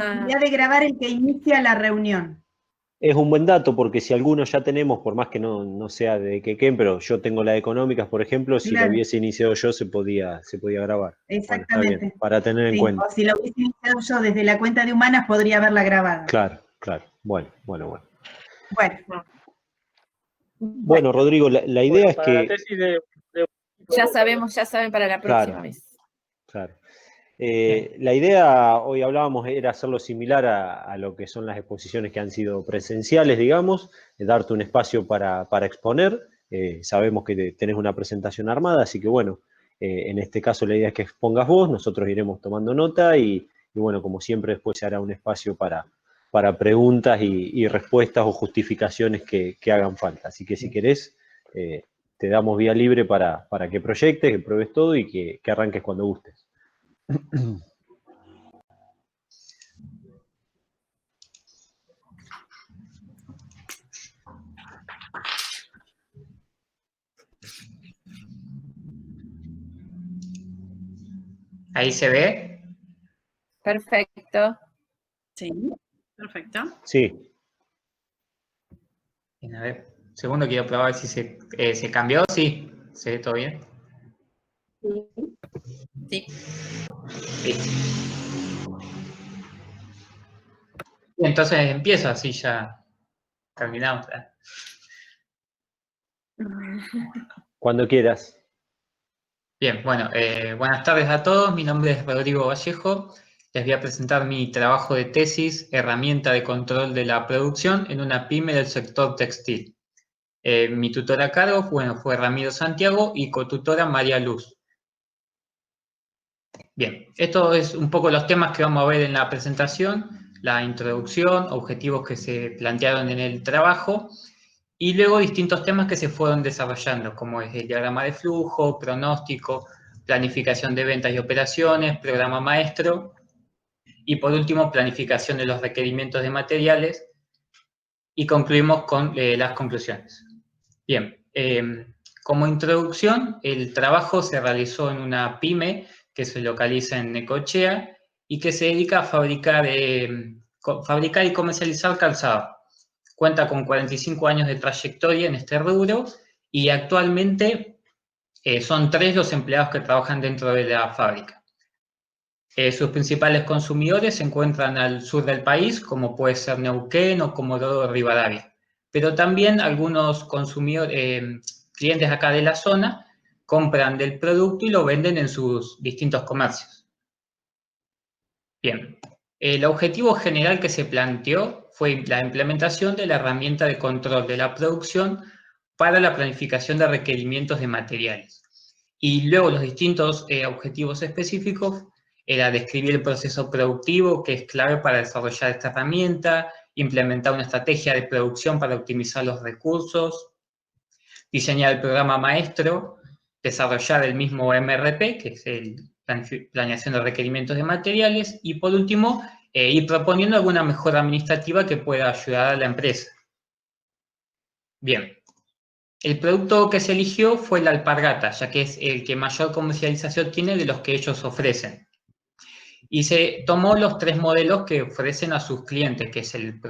posibilidad de grabar el que inicia la reunión. Es un buen dato, porque si alguno ya tenemos, por más que no sea de Quequén, pero yo tengo la de económicas, por ejemplo, si la Claro. hubiese iniciado yo se podía grabar. Bueno, está bien, Exactamente. para tener en Sí, cuenta. o si lo hubiese iniciado yo desde la cuenta de Humanas, podría haberla grabado. Claro. Bueno. Bueno, Rodrigo, la idea es para que... la tesis de Ya saben para la próxima vez. Claro. La idea, hoy hablábamos, era hacerlo similar a lo que son las exposiciones que han sido presenciales, digamos, darte un espacio para exponer. Sabemos que tenés una presentación armada, así que bueno, en este caso la idea es que expongas vos, nosotros iremos tomando nota y bueno, como siempre después se hará un espacio para preguntas y respuestas o justificaciones que hagan falta. Así que si querés, te damos vía libre para que proyectes, que pruebes todo y que arranques cuando gustes. ¿Ahí se ve? Perfecto. Sí, perfecto. Sí. Bien, a ver, segundo quiero probar si se cambió. Sí, se ve todo bien. Sí. Listo. Entonces empiezo, así ya terminamos. Cuando quieras. Bien, bueno, buenas tardes a todos. Mi nombre es Rodrigo Vallejo. Les voy a presentar mi trabajo de tesis, herramienta de control de la producción en una pyme del sector textil. Mi tutora a cargo, fue Ramiro Santiago y cotutora María Luz. Bien, esto es un poco los temas que vamos a ver en la presentación, la introducción, objetivos que se plantearon en el trabajo y luego distintos temas que se fueron desarrollando, como es el diagrama de flujo, pronóstico, planificación de ventas y operaciones, programa maestro y por último planificación de los requerimientos de materiales y concluimos con las conclusiones. Bien, como introducción, el trabajo se realizó en una pyme que se localiza en Necochea y que se dedica a fabricar y comercializar calzado. Cuenta con 45 años de trayectoria en este rubro y actualmente son 3 los empleados que trabajan dentro de la fábrica. Sus principales consumidores se encuentran al sur del país, como puede ser Neuquén o Comodoro Rivadavia, pero también algunos clientes acá de la zona compran del producto y lo venden en sus distintos comercios. Bien, el objetivo general que se planteó fue la implementación de la herramienta de control de la producción para la planificación de requerimientos de materiales. Y luego los distintos objetivos específicos era describir el proceso productivo, que es clave para desarrollar esta herramienta, implementar una estrategia de producción para optimizar los recursos, diseñar el programa maestro, desarrollar el mismo MRP, que es el planeación de requerimientos de materiales, y por último, ir proponiendo alguna mejora administrativa que pueda ayudar a la empresa. Bien, el producto que se eligió fue la alpargata, ya que es el que mayor comercialización tiene de los que ellos ofrecen. Y se tomó los 3 modelos que ofrecen a sus clientes, que es el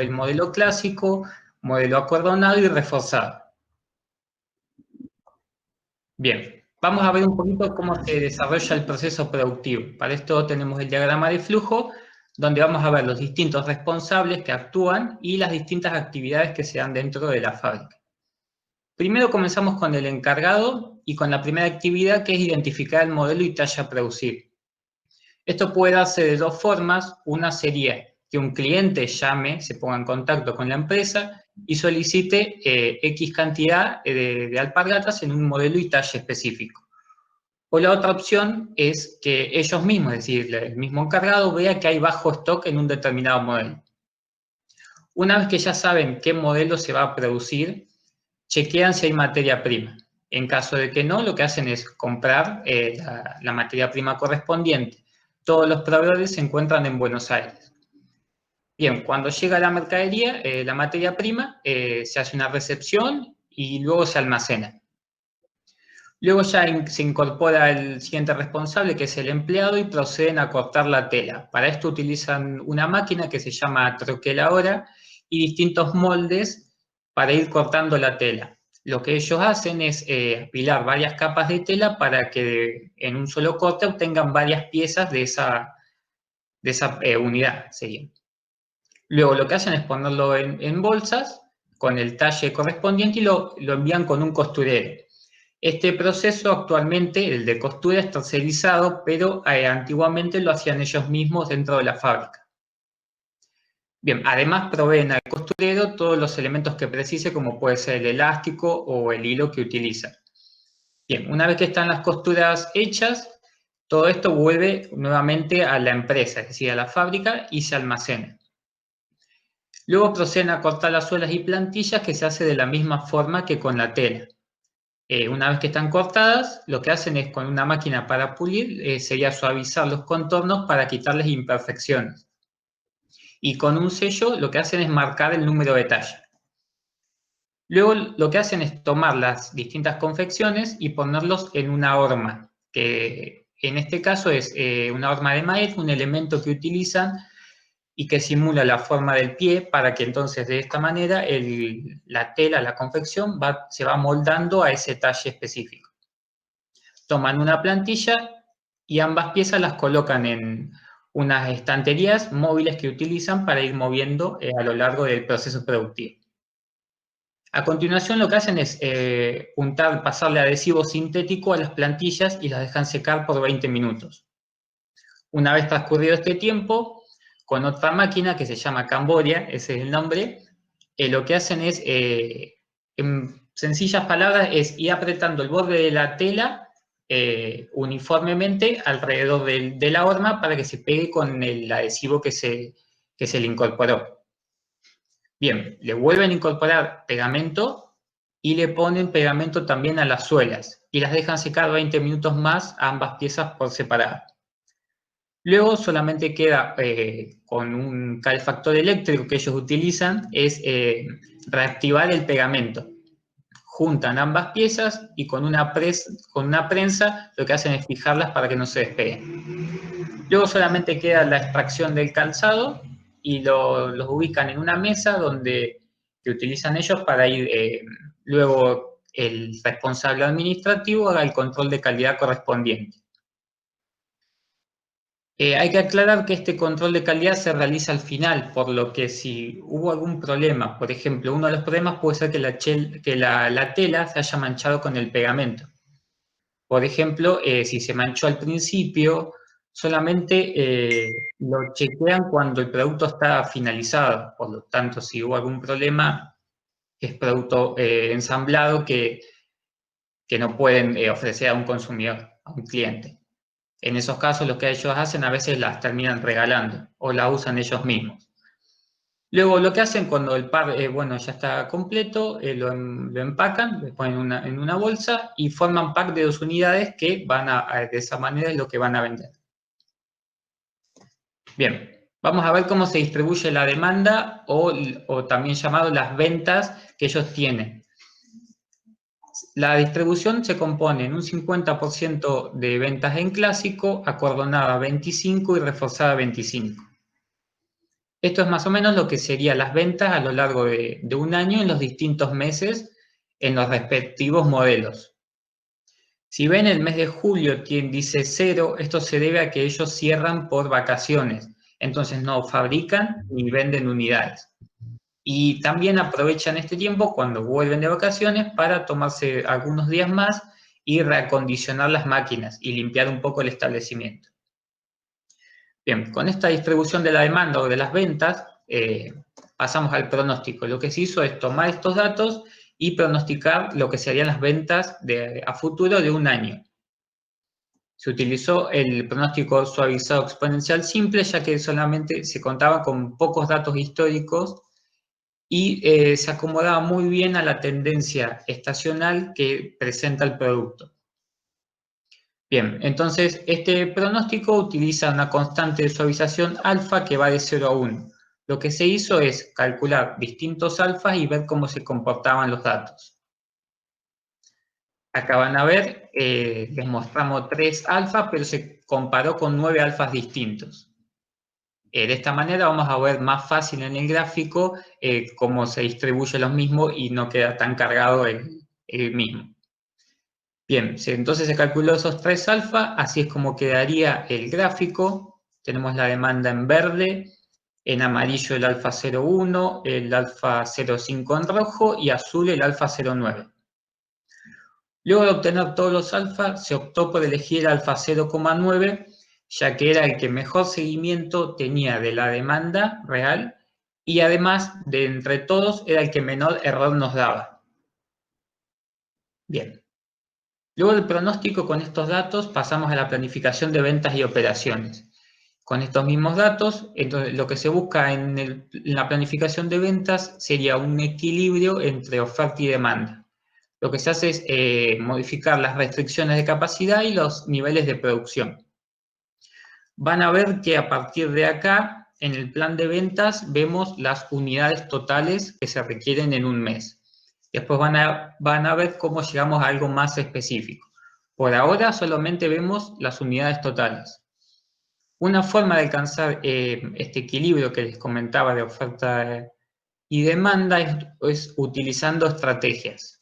modelo clásico, modelo acordonado y reforzado. Bien, vamos a ver un poquito cómo se desarrolla el proceso productivo. Para esto tenemos el diagrama de flujo, donde vamos a ver los distintos responsables que actúan y las distintas actividades que se dan dentro de la fábrica. Primero comenzamos con el encargado y con la primera actividad, que es identificar el modelo y talla a producir. Esto puede darse de 2 formas. Una sería que un cliente se ponga en contacto con la empresa y solicite X cantidad de alpargatas en un modelo y talla específico. O la otra opción es que ellos mismos, es decir, el mismo encargado, vea que hay bajo stock en un determinado modelo. Una vez que ya saben qué modelo se va a producir, chequean si hay materia prima. En caso de que no, lo que hacen es comprar la materia prima correspondiente. Todos los proveedores se encuentran en Buenos Aires. Bien, cuando llega la mercadería, la materia prima, se hace una recepción y luego se almacena. Luego ya se incorpora el siguiente responsable, que es el empleado, y proceden a cortar la tela. Para esto utilizan una máquina que se llama troqueladora y distintos moldes para ir cortando la tela. Lo que ellos hacen es apilar varias capas de tela para que en un solo corte obtengan varias piezas de esa unidad, sería. Luego lo que hacen es ponerlo en bolsas con el talle correspondiente y lo envían con un costurero. Este proceso actualmente, el de costura, es tercerizado, pero antiguamente lo hacían ellos mismos dentro de la fábrica. Bien, además proveen al costurero todos los elementos que precise, como puede ser el elástico o el hilo que utiliza. Bien, una vez que están las costuras hechas, todo esto vuelve nuevamente a la empresa, es decir, a la fábrica, y se almacena. Luego proceden a cortar las suelas y plantillas, que se hace de la misma forma que con la tela. Una vez que están cortadas, lo que hacen es con una máquina para pulir, sería suavizar los contornos para quitarles imperfecciones. Y con un sello lo que hacen es marcar el número de talla. Luego lo que hacen es tomar las distintas confecciones y ponerlos en una horma, que en este caso es una horma de maíz, un elemento que utilizan y que simula la forma del pie para que entonces de esta manera la tela, la confección, se va moldando a ese talle específico. Toman una plantilla y ambas piezas las colocan en unas estanterías móviles que utilizan para ir moviendo a lo largo del proceso productivo. A continuación lo que hacen es pasarle adhesivo sintético a las plantillas y las dejan secar por 20 minutos. Una vez transcurrido este tiempo, con otra máquina que se llama Camboria, ese es el nombre, lo que hacen es, en sencillas palabras, es ir apretando el borde de la tela uniformemente alrededor de la horma para que se pegue con el adhesivo que se le incorporó. Bien, le vuelven a incorporar pegamento y le ponen pegamento también a las suelas y las dejan secar 20 minutos más a ambas piezas por separado. Luego solamente queda con un calefactor eléctrico que ellos utilizan, es reactivar el pegamento. Juntan ambas piezas y con una prensa lo que hacen es fijarlas para que no se despeguen. Luego solamente queda la extracción del calzado y los ubican en una mesa que utilizan ellos para ir, luego el responsable administrativo haga el control de calidad correspondiente. Hay que aclarar que este control de calidad se realiza al final, por lo que si hubo algún problema, por ejemplo, uno de los problemas puede ser que la tela se haya manchado con el pegamento. Por ejemplo, si se manchó al principio, solamente lo chequean cuando el producto está finalizado. Por lo tanto, si hubo algún problema, es producto ensamblado que no pueden ofrecer a un consumidor, a un cliente. En esos casos, lo que ellos hacen a veces las terminan regalando o la usan ellos mismos. Luego, lo que hacen cuando el par ya está completo, lo empacan, lo ponen en una bolsa y forman pack de 2 unidades que de esa manera es lo que van a vender. Bien, vamos a ver cómo se distribuye la demanda o también llamado las ventas que ellos tienen. La distribución se compone en un 50% de ventas en clásico, acordonada 25 y reforzada 25. Esto es más o menos lo que serían las ventas a lo largo de un año en los distintos meses en los respectivos modelos. Si ven el mes de julio dice 0, esto se debe a que ellos cierran por vacaciones, entonces no fabrican ni venden unidades. Y también aprovechan este tiempo cuando vuelven de vacaciones para tomarse algunos días más y reacondicionar las máquinas y limpiar un poco el establecimiento. Bien, con esta distribución de la demanda o de las ventas, pasamos al pronóstico. Lo que se hizo es tomar estos datos y pronosticar lo que serían las ventas a futuro de un año. Se utilizó el pronóstico suavizado exponencial simple, ya que solamente se contaba con pocos datos históricos y se acomodaba muy bien a la tendencia estacional que presenta el producto. Bien, entonces este pronóstico utiliza una constante de suavización alfa que va de 0 a 1. Lo que se hizo es calcular distintos alfas y ver cómo se comportaban los datos. Acá van a ver, les mostramos 3 alfas, pero se comparó con 9 alfas distintos. De esta manera vamos a ver más fácil en el gráfico cómo se distribuyen los mismos y no queda tan cargado el mismo. Bien, entonces se calculó esos 3 alfa, así es como quedaría el gráfico. Tenemos la demanda en verde, en amarillo el alfa 0,1, el alfa 0,5 en rojo y azul el alfa 0,9. Luego de obtener todos los alfa, se optó por elegir el alfa 0,9, ya que era el que mejor seguimiento tenía de la demanda real y además, de entre todos, era el que menor error nos daba. Bien. Luego del pronóstico con estos datos, pasamos a la planificación de ventas y operaciones. Con estos mismos datos, entonces, lo que se busca en la planificación de ventas sería un equilibrio entre oferta y demanda. Lo que se hace es modificar las restricciones de capacidad y los niveles de producción. Van a ver que a partir de acá, en el plan de ventas, vemos las unidades totales que se requieren en un mes. Después van a ver cómo llegamos a algo más específico. Por ahora solamente vemos las unidades totales. Una forma de alcanzar este equilibrio que les comentaba de oferta y demanda es utilizando estrategias.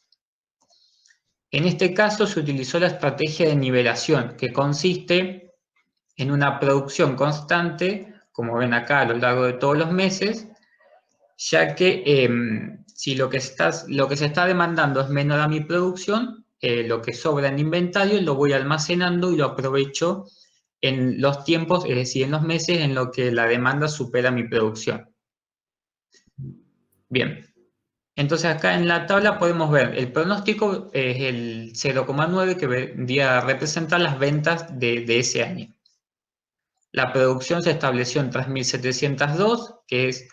En este caso se utilizó la estrategia de nivelación, que consiste en una producción constante, como ven acá a lo largo de todos los meses, ya que si lo que se está demandando es menor a mi producción, lo que sobra en inventario lo voy almacenando y lo aprovecho en los tiempos, es decir, en los meses en los que la demanda supera mi producción. Bien. Entonces acá en la tabla podemos ver el pronóstico es el 0,9 que vendría a representar las ventas de ese año. La producción se estableció en 3.702, que es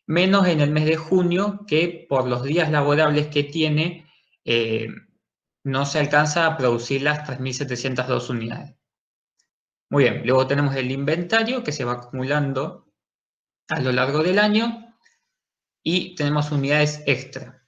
menos en el mes de junio, que por los días laborables que tiene no se alcanza a producir las 3.702 unidades. Muy bien, luego tenemos el inventario que se va acumulando a lo largo del año y tenemos unidades extra.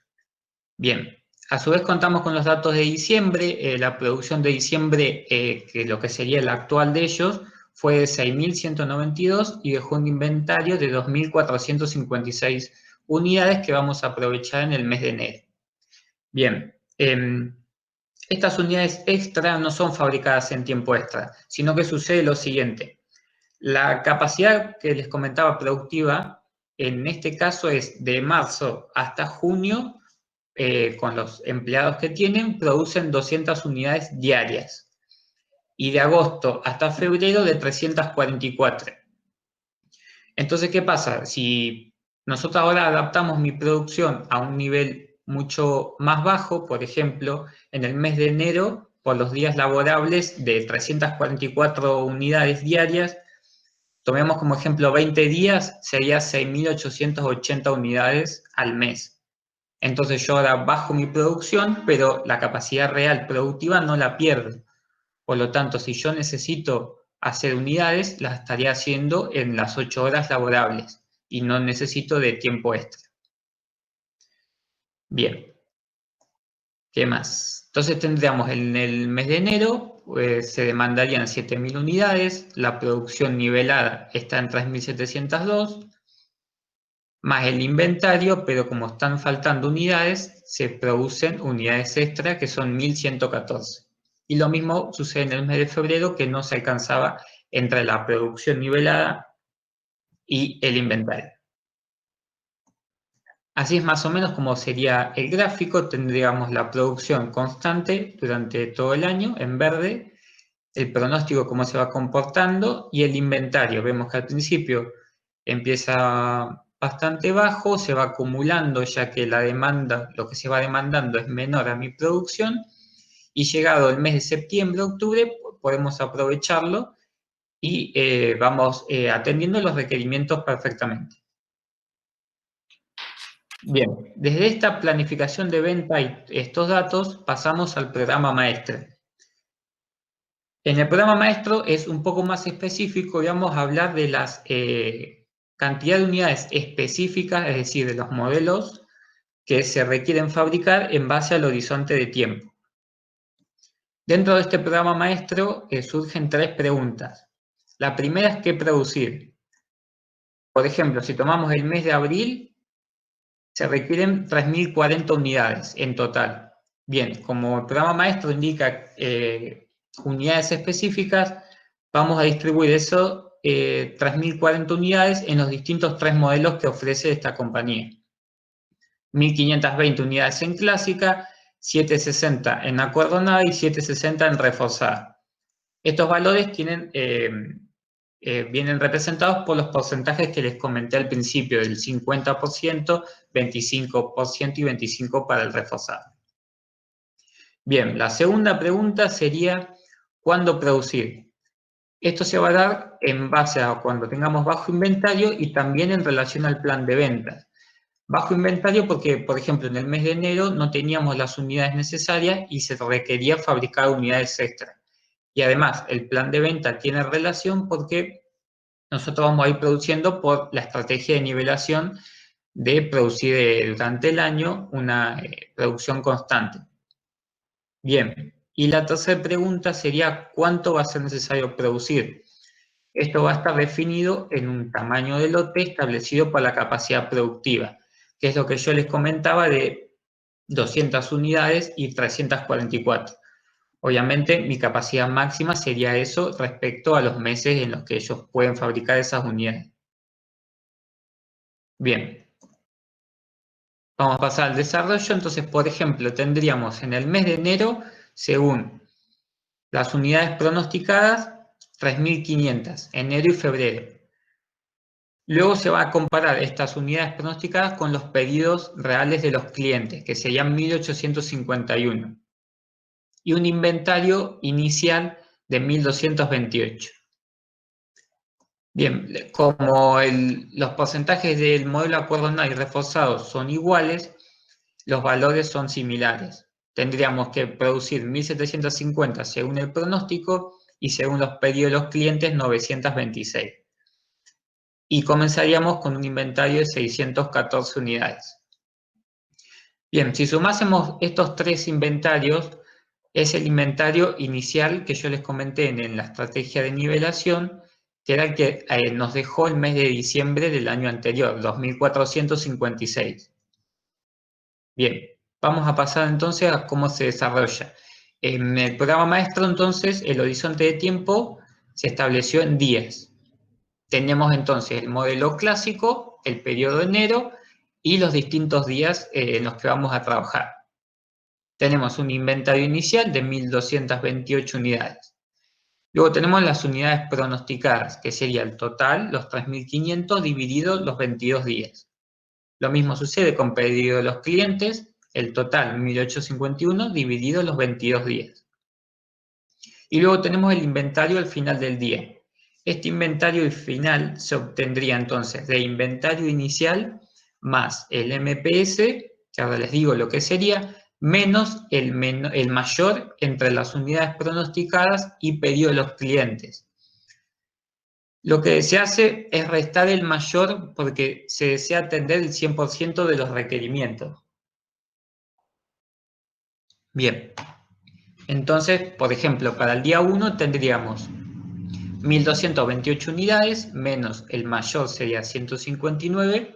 Bien, a su vez contamos con los datos de diciembre. La producción de diciembre, que lo que sería el actual de ellos, fue de 6.192 y dejó un inventario de 2.456 unidades que vamos a aprovechar en el mes de enero. Bien, estas unidades extra no son fabricadas en tiempo extra, sino que sucede lo siguiente. La capacidad que les comentaba productiva, en este caso es de marzo hasta junio, con los empleados que tienen, producen 200 unidades diarias. Y de agosto hasta febrero de 344. Entonces, ¿qué pasa? Si nosotros ahora adaptamos mi producción a un nivel mucho más bajo, por ejemplo, en el mes de enero, por los días laborables de 344 unidades diarias, tomemos como ejemplo 20 días, sería 6.880 unidades al mes. Entonces yo ahora bajo mi producción, pero la capacidad real productiva no la pierdo. Por lo tanto, si yo necesito hacer unidades, las estaría haciendo en las 8 horas laborables y no necesito de tiempo extra. Bien. ¿Qué más? Entonces tendríamos en el mes de enero, se demandarían 7.000 unidades, la producción nivelada está en 3.702, más el inventario, pero como están faltando unidades, se producen unidades extra que son 1.114. Y lo mismo sucede en el mes de febrero, que no se alcanzaba entre la producción nivelada y el inventario. Así es más o menos como sería el gráfico. Tendríamos la producción constante durante todo el año, en verde, el pronóstico cómo se va comportando y el inventario. Vemos que al principio empieza bastante bajo, se va acumulando ya que la demanda, lo que se va demandando es menor a mi producción, y llegado el mes de septiembre, octubre, podemos aprovecharlo y vamos atendiendo los requerimientos perfectamente. Bien, desde esta planificación de venta y estos datos pasamos al programa maestro. En el programa maestro es un poco más específico y vamos a hablar de las cantidad de unidades específicas, es decir, de los modelos que se requieren fabricar en base al horizonte de tiempo. Dentro de este programa maestro surgen 3 preguntas. La primera es ¿qué producir? Por ejemplo, si tomamos el mes de abril, se requieren 3.040 unidades en total. Bien, como el programa maestro indica unidades específicas, vamos a distribuir eso, 3.040 unidades en los distintos 3 modelos que ofrece esta compañía. 1.520 unidades en clásica, 760 en acordonada y 760 en reforzada. Estos valores tienen, vienen representados por los porcentajes que les comenté al principio, del 50%, 25% y 25% para el reforzado. Bien, la segunda pregunta sería, ¿cuándo producir? Esto se va a dar en base a cuando tengamos bajo inventario y también en relación al plan de ventas. Bajo inventario porque, por ejemplo, en el mes de enero no teníamos las unidades necesarias y se requería fabricar unidades extra. Y además, el plan de venta tiene relación porque nosotros vamos a ir produciendo por la estrategia de nivelación de producir durante el año una producción constante. Bien, y la tercera pregunta sería ¿cuánto va a ser necesario producir? Esto va a estar definido en un tamaño de lote establecido por la capacidad productiva, que es lo que yo les comentaba de 200 unidades y 344. Obviamente mi capacidad máxima sería eso respecto a los meses en los que ellos pueden fabricar esas unidades. Bien, vamos a pasar al desarrollo. Entonces, por ejemplo, tendríamos en el mes de enero, según las unidades pronosticadas, 3.500, enero y febrero. Luego se va a comparar estas unidades pronosticadas con los pedidos reales de los clientes, que serían 1.851. Y un inventario inicial de 1.228. Bien, como los porcentajes del modelo acordonado y reforzado son iguales, los valores son similares. Tendríamos que producir 1.750 según el pronóstico y según los pedidos de los clientes 926. Y comenzaríamos con un inventario de 614 unidades. Bien, si sumásemos estos 3 inventarios, es el inventario inicial que yo les comenté en la estrategia de nivelación, que era el que nos dejó el mes de diciembre del año anterior, 2.456. Bien, vamos a pasar entonces a cómo se desarrolla. En el programa maestro, entonces, el horizonte de tiempo se estableció en días. Tenemos entonces el modelo clásico, el periodo de enero y los distintos días en los que vamos a trabajar. Tenemos un inventario inicial de 1.228 unidades. Luego tenemos las unidades pronosticadas, que sería el total, los 3.500 dividido los 22 días. Lo mismo sucede con pedido de los clientes, el total 1.851 dividido los 22 días. Y luego tenemos el inventario al final del día. Este inventario final se obtendría entonces de inventario inicial más el MPS, que ahora les digo lo que sería, menos el mayor entre las unidades pronosticadas y pedido de los clientes. Lo que se hace es restar el mayor porque se desea atender el 100% de los requerimientos. Bien, entonces, por ejemplo, para el día 1 tendríamos 1.228 unidades, menos el mayor sería 159,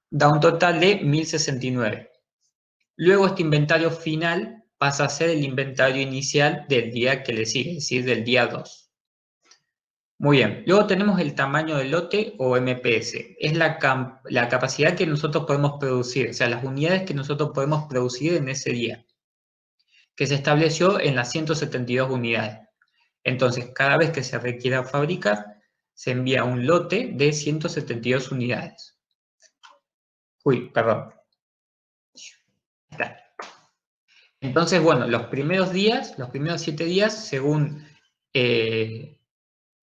da un total de 1.069. Luego este inventario final pasa a ser el inventario inicial del día que le sigue, es decir, del día 2. Muy bien, luego tenemos el tamaño del lote o MPS, es la capacidad que nosotros podemos producir, o sea, las unidades que nosotros podemos producir en ese día, que se estableció en las 172 unidades. Entonces, cada vez que se requiera fabricar, se envía un lote de 172 unidades. Uy, perdón. Está. Entonces, bueno, los primeros 7 días, según el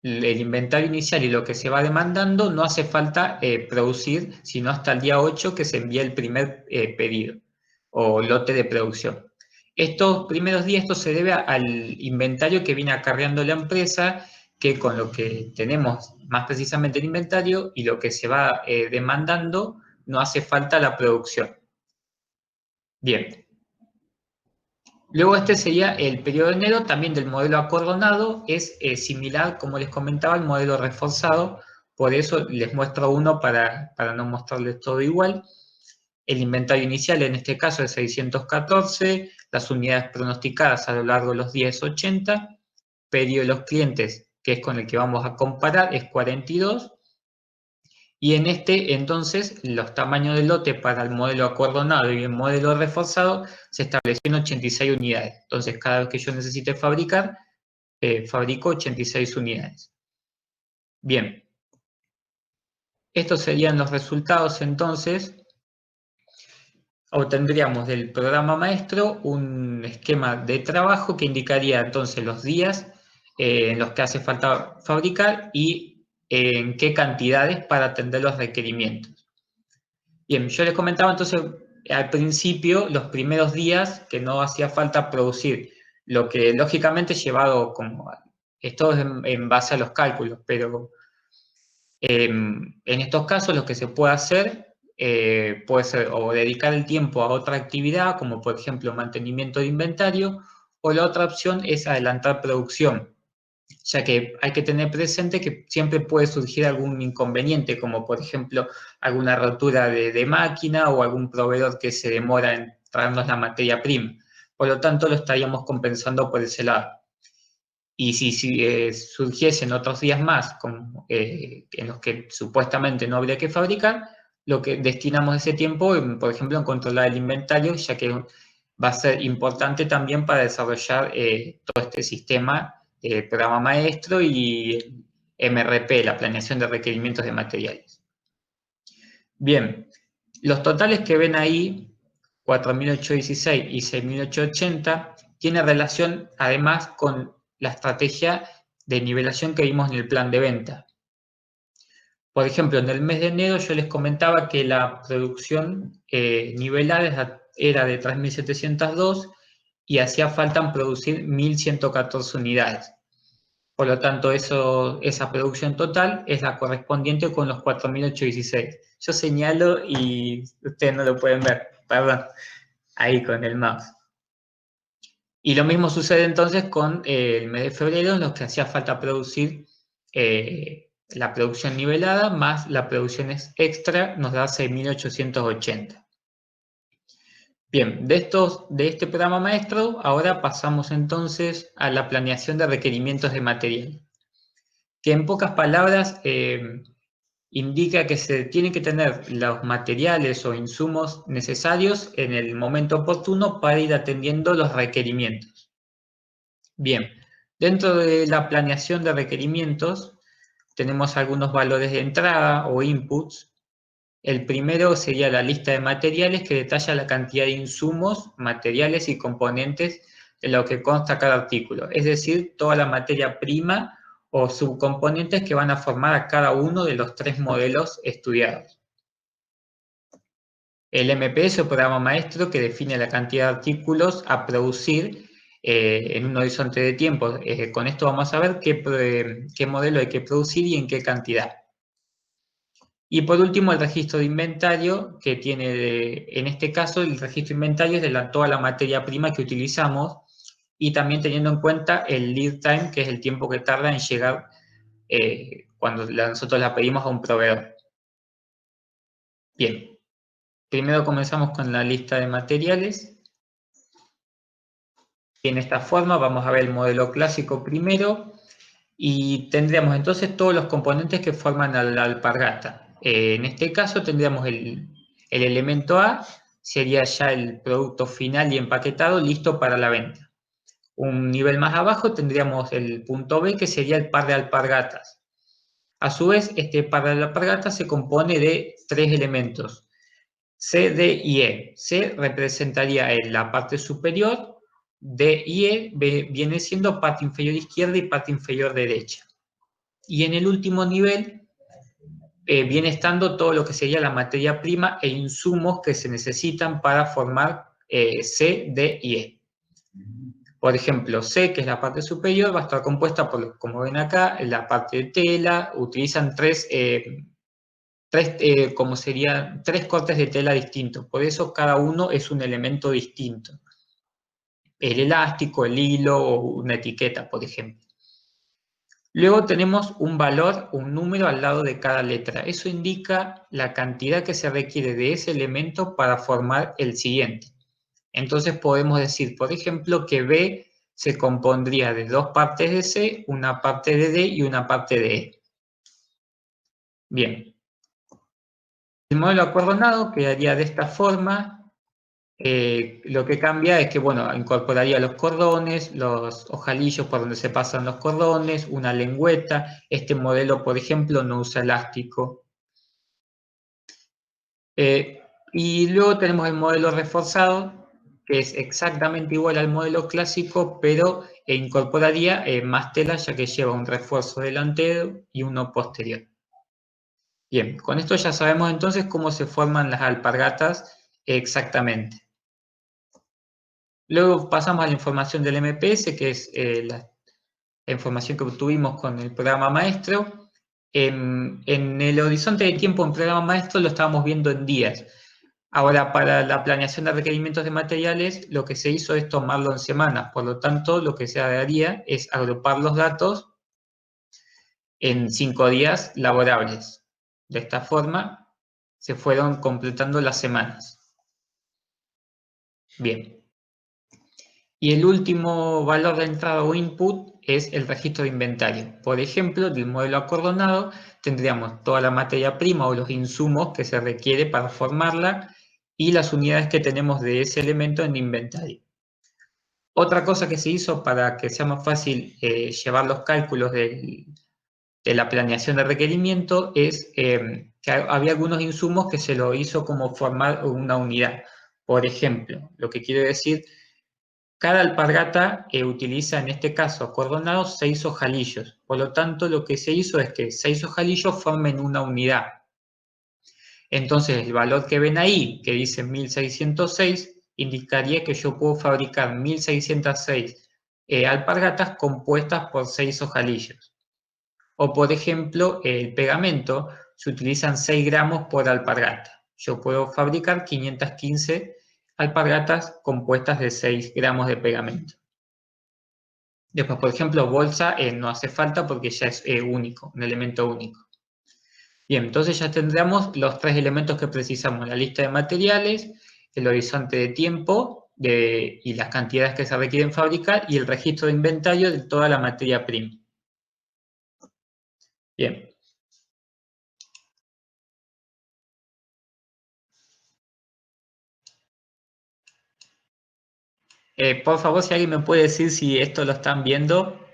inventario inicial y lo que se va demandando, no hace falta producir, sino hasta el día 8 que se envía el primer pedido o lote de producción. Estos primeros días, esto se debe al inventario que viene acarreando la empresa, que con lo que tenemos más precisamente el inventario y lo que se va demandando, no hace falta la producción. Bien. Luego este sería el periodo de enero, también del modelo acordonado, es similar, como les comentaba, al modelo reforzado, por eso les muestro uno para no mostrarles todo igual. El inventario inicial en este caso es 614, las unidades pronosticadas a lo largo de los días 80, pedido de los clientes, que es con el que vamos a comparar, es 42, y en este, entonces, los tamaños de lote para el modelo acordonado y el modelo reforzado se estableció en 86 unidades. Entonces, cada vez que yo necesite fabricar, fabrico 86 unidades. Bien. Estos serían los resultados, entonces. Obtendríamos del programa maestro un esquema de trabajo que indicaría, entonces, los días en los que hace falta fabricar y en qué cantidades para atender los requerimientos. Bien, yo les comentaba entonces al principio, los primeros días, que no hacía falta producir, lo que lógicamente llevado como, esto es en base a los cálculos, pero en estos casos lo que se puede hacer puede ser o dedicar el tiempo a otra actividad, como por ejemplo mantenimiento de inventario, o la otra opción es adelantar producción, ya que hay que tener presente que siempre puede surgir algún inconveniente, como por ejemplo alguna rotura de máquina o algún proveedor que se demora en traernos la materia prima. Por lo tanto, lo estaríamos compensando por ese lado. Y si surgiesen otros días más en los que supuestamente no habría que fabricar, lo que destinamos ese tiempo, por ejemplo, en controlar el inventario, ya que va a ser importante también para desarrollar todo este sistema programa maestro y MRP, la planeación de requerimientos de materiales. Bien, los totales que ven ahí, 4.816 y 6.880, tienen relación además con la estrategia de nivelación que vimos en el plan de venta. Por ejemplo, en el mes de enero yo les comentaba que la producción nivelada era de 3.702 y hacía falta producir 1.114 unidades. Por lo tanto, esa producción total es la correspondiente con los 4.816. Yo señalo y ustedes no lo pueden ver, perdón, ahí con el mouse. Y lo mismo sucede entonces con el mes de febrero, en los que hacía falta producir la producción nivelada más la producción extra, nos da 6.880. Bien, de este programa maestro, ahora pasamos entonces a la planeación de requerimientos de material, que en pocas palabras indica que se tienen que tener los materiales o insumos necesarios en el momento oportuno para ir atendiendo los requerimientos. Bien, dentro de la planeación de requerimientos tenemos algunos valores de entrada o inputs. El primero sería la lista de materiales, que detalla la cantidad de insumos, materiales y componentes de lo que consta cada artículo, es decir, toda la materia prima o subcomponentes que van a formar a cada uno de los 3 modelos estudiados. El MPS o programa maestro, que define la cantidad de artículos a producir en un horizonte de tiempo. Con esto vamos a ver qué modelo hay que producir y en qué cantidad. Y por último, el registro de inventario, que tiene, en este caso, el registro de inventario es de toda la materia prima que utilizamos, y también teniendo en cuenta el lead time, que es el tiempo que tarda en llegar cuando nosotros la pedimos a un proveedor. Bien, primero comenzamos con la lista de materiales. En esta forma vamos a ver el modelo clásico primero, y tendríamos entonces todos los componentes que forman la alpargata. En este caso tendríamos el elemento A, sería ya el producto final y empaquetado listo para la venta. Un nivel más abajo tendríamos el punto B, que sería el par de alpargatas. A su vez, este par de alpargatas se compone de 3 elementos, C, D y E. C representaría en la parte superior, D y E viene siendo parte inferior izquierda y parte inferior derecha. Y en el último nivel viene estando todo lo que sería la materia prima e insumos que se necesitan para formar C, D y E. Por ejemplo, C, que es la parte superior, va a estar compuesta por, como ven acá, la parte de tela. Utilizan tres cortes de tela distintos. Por eso cada uno es un elemento distinto. el elástico, el hilo o una etiqueta, por ejemplo. Luego tenemos un valor, un número al lado de cada letra. Eso indica la cantidad que se requiere de ese elemento para formar el siguiente. Entonces podemos decir, por ejemplo, que B se compondría de 2 partes de C, una parte de D y una parte de E. Bien. El modelo acordonado quedaría de esta forma. Lo que cambia es que, bueno, incorporaría los cordones, los ojalillos por donde se pasan los cordones, una lengüeta. Este modelo, por ejemplo, no usa elástico. Y luego tenemos el modelo reforzado, que es exactamente igual al modelo clásico, pero incorporaría más tela, ya que lleva un refuerzo delantero y uno posterior. Bien, con esto ya sabemos entonces cómo se forman las alpargatas exactamente. Luego pasamos a la información del MPS, que es la información que obtuvimos con el programa maestro. En el horizonte de tiempo en programa maestro lo estábamos viendo en días. Ahora, para la planeación de requerimientos de materiales, lo que se hizo es tomarlo en semanas. Por lo tanto, lo que se haría es agrupar los datos en 5 días laborables. De esta forma, se fueron completando las semanas. Bien. Y el último valor de entrada o input es el registro de inventario. Por ejemplo, del modelo acordonado tendríamos toda la materia prima o los insumos que se requiere para formarla y las unidades que tenemos de ese elemento en inventario. Otra cosa que se hizo para que sea más fácil llevar los cálculos de la planeación de requerimiento es que había algunos insumos que se lo hizo como formar una unidad. Por ejemplo, lo que quiere decir, cada alpargata utiliza, en este caso acordonado, 6 ojalillos. Por lo tanto, lo que se hizo es que 6 ojalillos formen una unidad. Entonces, el valor que ven ahí, que dice 1606, indicaría que yo puedo fabricar 1606 alpargatas compuestas por 6 ojalillos. O, por ejemplo, el pegamento, se utilizan 6 gramos por alpargata. Yo puedo fabricar 515 alpargatas compuestas de 6 gramos de pegamento. Después, por ejemplo, bolsa no hace falta porque ya es único, un elemento único. Bien, entonces ya tendremos los 3 elementos que precisamos: la lista de materiales, el horizonte de tiempo y las cantidades que se requieren fabricar y el registro de inventario de toda la materia prima. Bien. Por favor, si alguien me puede decir si esto lo están viendo.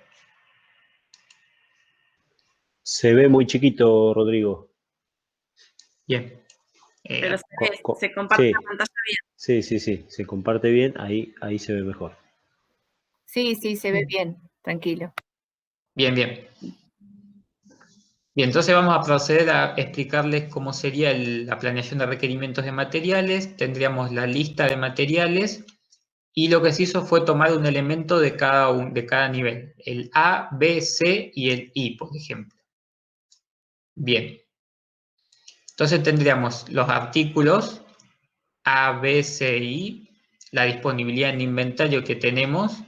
Se ve muy chiquito, Rodrigo. Bien. Pero se comparte sí, la pantalla bien. Sí, se comparte bien, ahí se ve mejor. Sí, se ve bien, tranquilo. Bien. Bien, entonces vamos a proceder a explicarles cómo sería la planeación de requerimientos de materiales. Tendríamos la lista de materiales y lo que se hizo fue tomar un elemento de cada nivel, el A, B, C y el I, por ejemplo. Bien. Entonces tendríamos los artículos A, B, C, I, la disponibilidad en inventario que tenemos,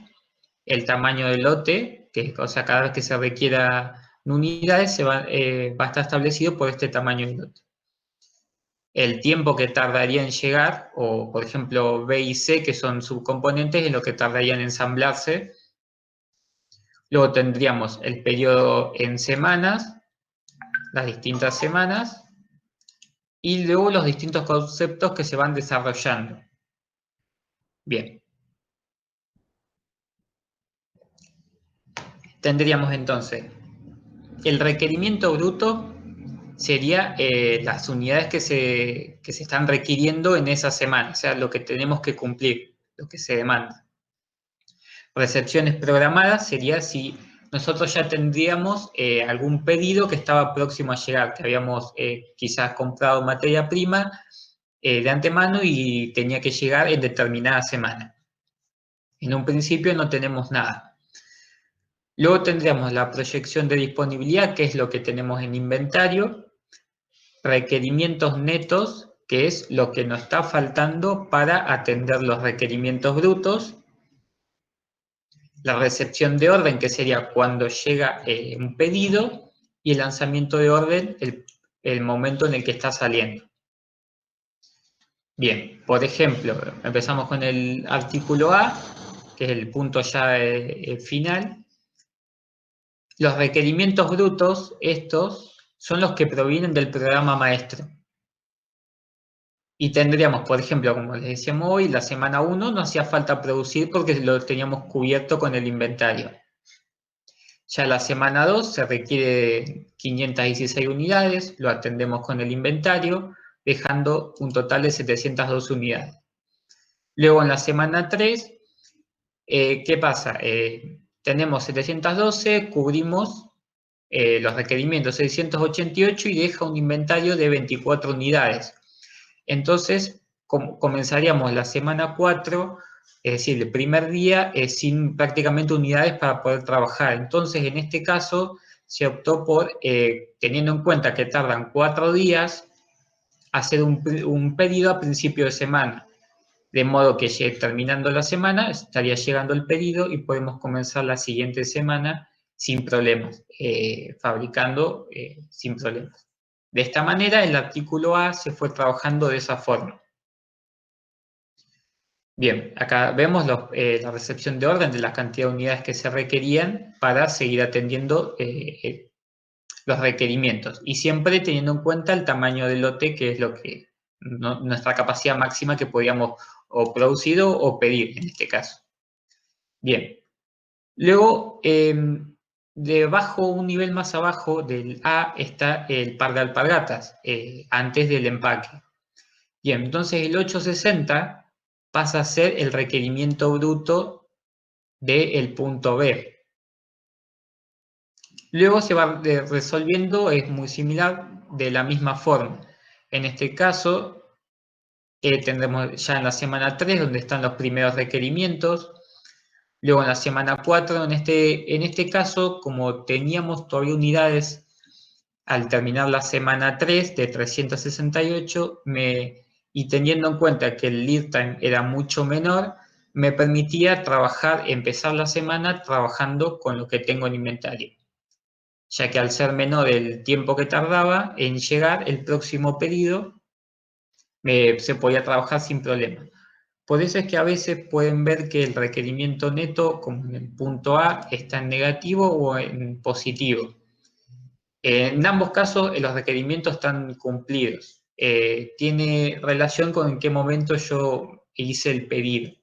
el tamaño del lote, que o sea, cada vez que se requiera unidades va a estar establecido por este tamaño de lote. El tiempo que tardaría en llegar, o por ejemplo B y C, que son subcomponentes, es lo que tardaría en ensamblarse. Luego tendríamos el periodo en semanas, las distintas semanas, y luego los distintos conceptos que se van desarrollando. Bien. Tendríamos entonces el requerimiento bruto sería las unidades que se están requiriendo en esa semana, o sea, lo que tenemos que cumplir, lo que se demanda. Recepciones programadas sería si nosotros ya tendríamos algún pedido que estaba próximo a llegar, que habíamos quizás comprado materia prima de antemano y tenía que llegar en determinada semana. En un principio no tenemos nada. Luego tendríamos la proyección de disponibilidad, que es lo que tenemos en inventario. Requerimientos netos, que es lo que nos está faltando para atender los requerimientos brutos. la recepción de orden, que sería cuando llega un pedido, y el lanzamiento de orden, el momento en el que está saliendo. Bien, por ejemplo, empezamos con el artículo A, que es el punto ya final. Los requerimientos brutos, estos, son los que provienen del programa maestro. Y tendríamos, por ejemplo, como les decíamos hoy, la semana 1 no hacía falta producir porque lo teníamos cubierto con el inventario. Ya la semana 2 se requiere 516 unidades, lo atendemos con el inventario, dejando un total de 702 unidades. Luego en la semana 3, ¿qué pasa? Tenemos 712, cubrimos los requerimientos 688 y deja un inventario de 24 unidades. Entonces, comenzaríamos la semana 4, es decir, el primer día, sin prácticamente unidades para poder trabajar. Entonces, en este caso, se optó por, teniendo en cuenta que tardan 4 días, hacer un pedido a principio de semana. De modo que terminando la semana, estaría llegando el pedido y podemos comenzar la siguiente semana sin problemas, fabricando sin problemas. De esta manera, el artículo A se fue trabajando de esa forma. Bien, acá vemos la recepción de orden de la cantidad de unidades que se requerían para seguir atendiendo los requerimientos. Y siempre teniendo en cuenta el tamaño del lote, que es lo que nuestra capacidad máxima que podíamos o producir o pedir en este caso. Bien. Luego, debajo, un nivel más abajo del A, está el par de alpargatas, antes del empaque. Bien, entonces el 860 pasa a ser el requerimiento bruto del punto B. Luego se va resolviendo, es muy similar, de la misma forma. En este caso, tendremos ya en la semana 3, donde están los primeros requerimientos. Luego en la semana 4, en este caso, como teníamos todavía unidades al terminar la semana 3 de 368, y teniendo en cuenta que el lead time era mucho menor, me permitía empezar la semana trabajando con lo que tengo en inventario, ya que al ser menor el tiempo que tardaba en llegar el próximo pedido, se podía trabajar sin problema. Por eso es que a veces pueden ver que el requerimiento neto, como en el punto A, está en negativo o en positivo. En ambos casos, los requerimientos están cumplidos. Tiene relación con en qué momento yo hice el pedido.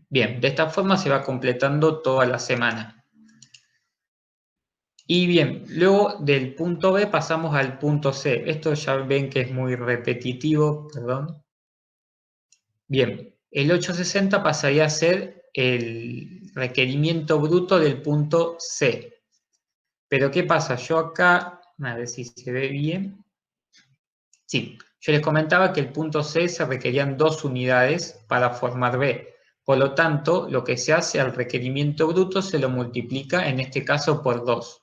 Bien, de esta forma se va completando toda la semana. Y bien, luego del punto B pasamos al punto C. Esto ya ven que es muy repetitivo, perdón. Bien, el 860 pasaría a ser el requerimiento bruto del punto C. Pero ¿qué pasa? Yo acá, a ver si se ve bien. Sí, yo les comentaba que el punto C se requerían 2 unidades para formar B. Por lo tanto, lo que se hace al requerimiento bruto se lo multiplica, en este caso, por 2.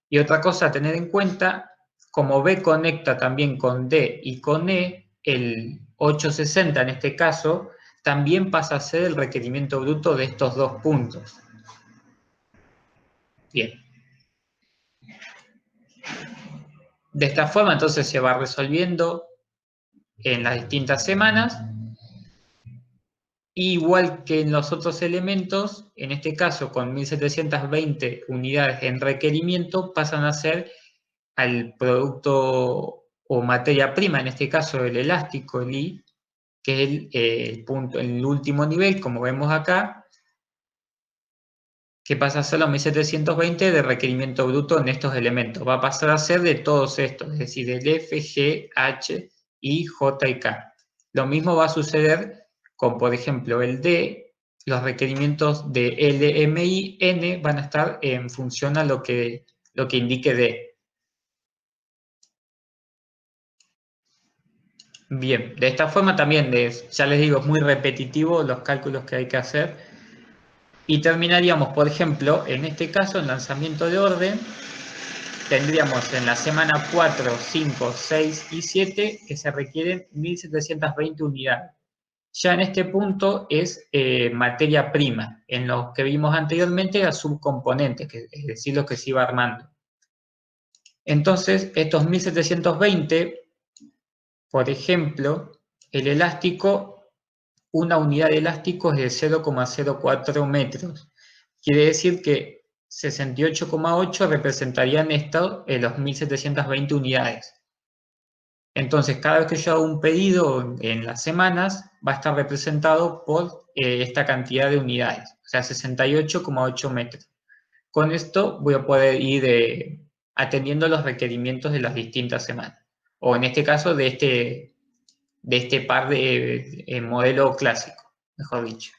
Y otra cosa a tener en cuenta, como B conecta también con D y con E, el 860 en este caso, también pasa a ser el requerimiento bruto de estos 2 puntos. Bien. De esta forma, entonces, se va resolviendo en las distintas semanas. Igual que en los otros elementos, en este caso, con 1720 unidades en requerimiento, pasan a ser al producto o materia prima, en este caso el elástico, el I, que es el último nivel, como vemos acá, que pasa a ser los 1720 de requerimiento bruto en estos elementos. Va a pasar a ser de todos estos, es decir, del F, G, H, I, J y K. Lo mismo va a suceder con, por ejemplo, el D. Los requerimientos de L, M, I, N van a estar en función a lo que indique D. Bien, de esta forma también, ya les digo, es muy repetitivo los cálculos que hay que hacer. Y terminaríamos, por ejemplo, en este caso, en lanzamiento de orden, tendríamos en la semana 4, 5, 6 y 7 que se requieren 1720 unidades. Ya en este punto es materia prima. En lo que vimos anteriormente era subcomponentes, es decir, lo que se iba armando. Entonces, estos 1720, por ejemplo, el elástico, una unidad de elástico es de 0,04 metros. Quiere decir que 68,8 representarían los 1720 unidades. Entonces, cada vez que yo hago un pedido en las semanas, va a estar representado por esta cantidad de unidades, o sea, 68,8 metros. Con esto voy a poder ir atendiendo los requerimientos de las distintas semanas, o en este caso de este par de modelo clásico, mejor dicho.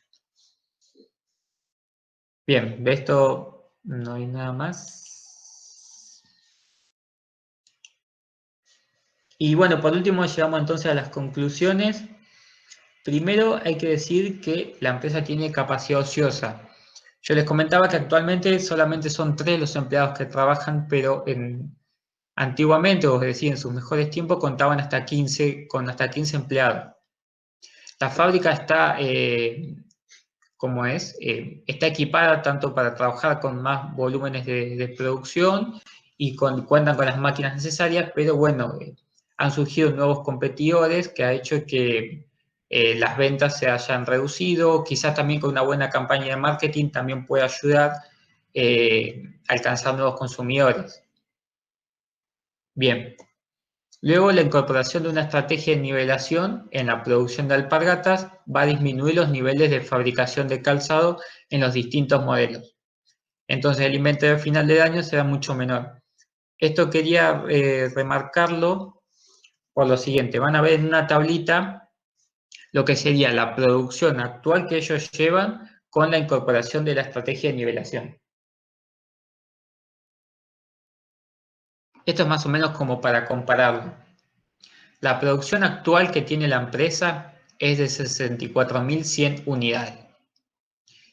Bien, de esto no hay nada más. Y bueno, por último llegamos entonces a las conclusiones. Primero hay que decir que la empresa tiene capacidad ociosa. Yo les comentaba que actualmente solamente son 3 los empleados que trabajan, pero antiguamente, es decir, en sus mejores tiempos, contaban con hasta 15 empleados. La fábrica está, está equipada tanto para trabajar con más volúmenes de producción y cuentan con las máquinas necesarias, pero bueno, han surgido nuevos competidores que ha hecho que las ventas se hayan reducido, quizás también con una buena campaña de marketing también puede ayudar a alcanzar nuevos consumidores. Bien, luego la incorporación de una estrategia de nivelación en la producción de alpargatas va a disminuir los niveles de fabricación de calzado en los distintos modelos. Entonces el inventario final de daño será mucho menor. Esto quería remarcarlo por lo siguiente. Van a ver en una tablita lo que sería la producción actual que ellos llevan con la incorporación de la estrategia de nivelación. Esto es más o menos como para compararlo. La producción actual que tiene la empresa es de 64.100 unidades.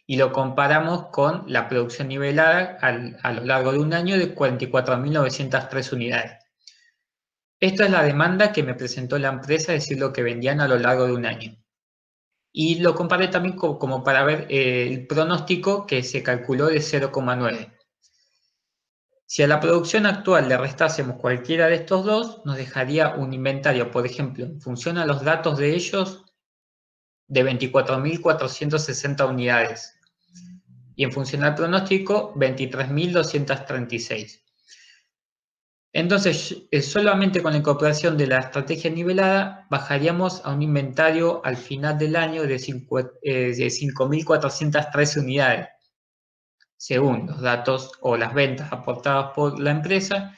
Y lo comparamos con la producción nivelada a lo largo de un año de 44.903 unidades. Esta es la demanda que me presentó la empresa, es decir, lo que vendían a lo largo de un año. Y lo comparé también como para ver el pronóstico que se calculó de 0,9. Si a la producción actual le restásemos cualquiera de estos dos, nos dejaría un inventario, por ejemplo, en función a los datos de ellos, de 24.460 unidades. Y en función al pronóstico, 23.236. Entonces, solamente con la incorporación de la estrategia nivelada, bajaríamos a un inventario al final del año de 5.413 unidades, según los datos o las ventas aportadas por la empresa,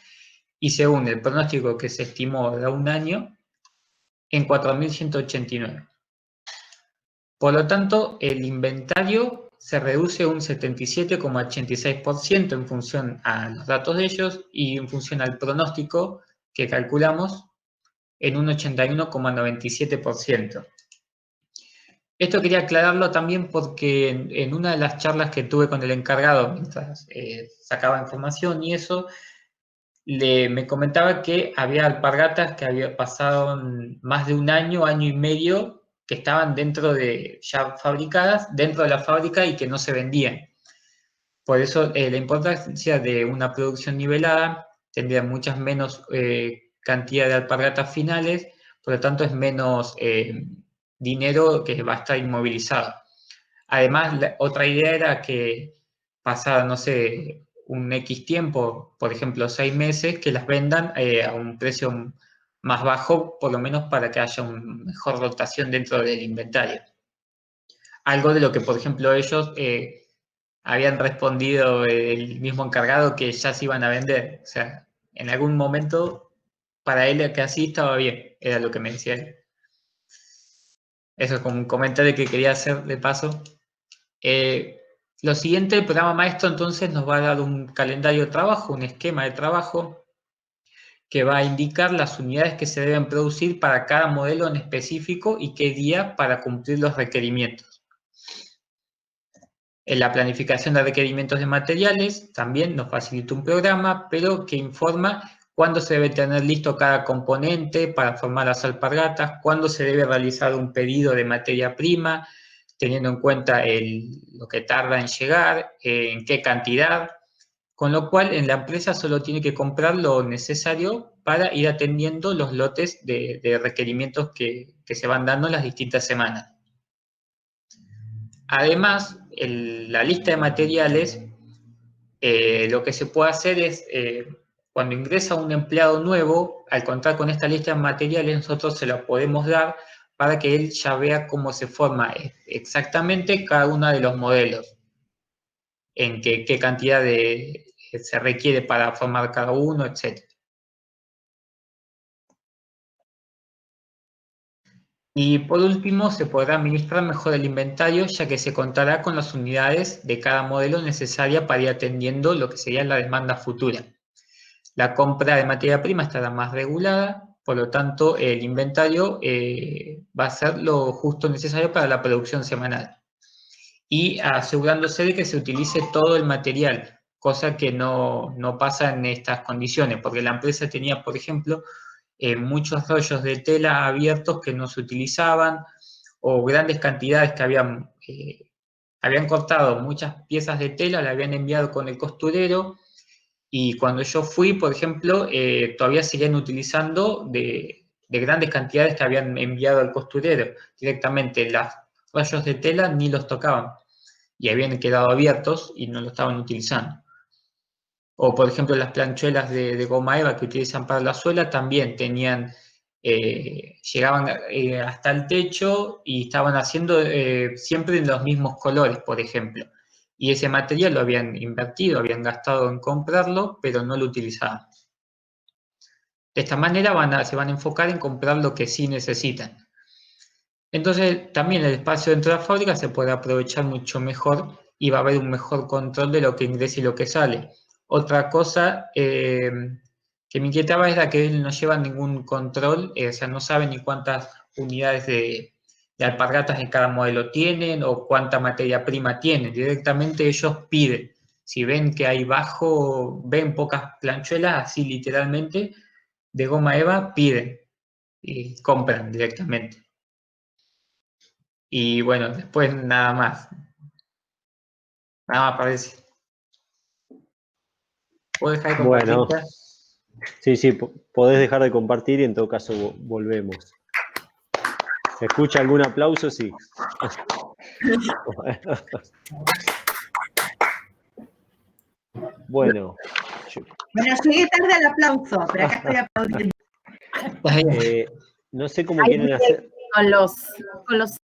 y según el pronóstico que se estimó de un año, en 4.189. Por lo tanto, el inventario se reduce un 77,86% en función a los datos de ellos y en función al pronóstico que calculamos en un 81,97%. Esto quería aclararlo también porque en una de las charlas que tuve con el encargado mientras sacaba información y eso, me comentaba que había alpargatas que había pasado más de un año y medio que estaban ya fabricadas dentro de la fábrica y que no se vendían. Por eso la importancia de una producción nivelada tendría muchas menos cantidad de alpargatas finales, por lo tanto es menos dinero que va a estar inmovilizado. Además, otra idea era que pasada, no sé, un X tiempo, por ejemplo 6 meses, que las vendan a un precio más bajo, por lo menos para que haya una mejor rotación dentro del inventario. Algo de lo que, por ejemplo, ellos habían respondido el mismo encargado que ya se iban a vender. O sea, en algún momento, para él que así estaba bien, era lo que me decía él. Eso es como un comentario que quería hacer de paso. Lo siguiente, el programa maestro entonces nos va a dar un calendario de trabajo, un esquema de trabajo que va a indicar las unidades que se deben producir para cada modelo en específico y qué día para cumplir los requerimientos. En la planificación de requerimientos de materiales también nos facilita un programa, pero que informa cuándo se debe tener listo cada componente para formar las alpargatas, cuándo se debe realizar un pedido de materia prima, teniendo en cuenta lo que tarda en llegar, en qué cantidad, con lo cual en la empresa solo tiene que comprar lo necesario para ir atendiendo los lotes de requerimientos que se van dando en las distintas semanas. Además, la lista de materiales, lo que se puede hacer es, cuando ingresa un empleado nuevo, al contar con esta lista de materiales, nosotros se la podemos dar para que él ya vea cómo se forma exactamente cada uno de los modelos, en qué cantidad se requiere para formar cada uno, etc. Y por último, se podrá administrar mejor el inventario, ya que se contará con las unidades de cada modelo necesarias para ir atendiendo lo que sería la demanda futura. La compra de materia prima estará más regulada, por lo tanto, el inventario va a ser lo justo necesario para la producción semanal. Y asegurándose de que se utilice todo el material, cosa que no pasa en estas condiciones, porque la empresa tenía, por ejemplo, muchos rollos de tela abiertos que no se utilizaban, o grandes cantidades que habían cortado muchas piezas de tela, la habían enviado con el costurero, y cuando yo fui, por ejemplo, todavía seguían utilizando de grandes cantidades que habían enviado al costurero. Directamente los rollos de tela ni los tocaban, y habían quedado abiertos y no lo estaban utilizando. O, por ejemplo, las planchuelas de goma eva que utilizan para la suela también tenían, llegaban hasta el techo y estaban haciendo siempre en los mismos colores, por ejemplo. Y ese material lo habían invertido, habían gastado en comprarlo, pero no lo utilizaban. De esta manera se van a enfocar en comprar lo que sí necesitan. Entonces, también el espacio dentro de la fábrica se puede aprovechar mucho mejor y va a haber un mejor control de lo que ingresa y lo que sale. Otra cosa que me inquietaba era que él no lleva ningún control, o sea, no sabe ni cuántas unidades de alpargatas en cada modelo tienen o cuánta materia prima tienen. Directamente ellos piden. Si ven que hay ven pocas planchuelas, así literalmente, de goma eva, piden y compran directamente. Y bueno, después nada más. Nada más parece. ¿Puedo dejar de compartir? Bueno, sí, podés dejar de compartir y en todo caso volvemos. ¿Se escucha algún aplauso? Sí. Bueno. Bueno, llegué tarde al aplauso, pero acá estoy aplaudiendo. No sé cómo quieren hacer. Con los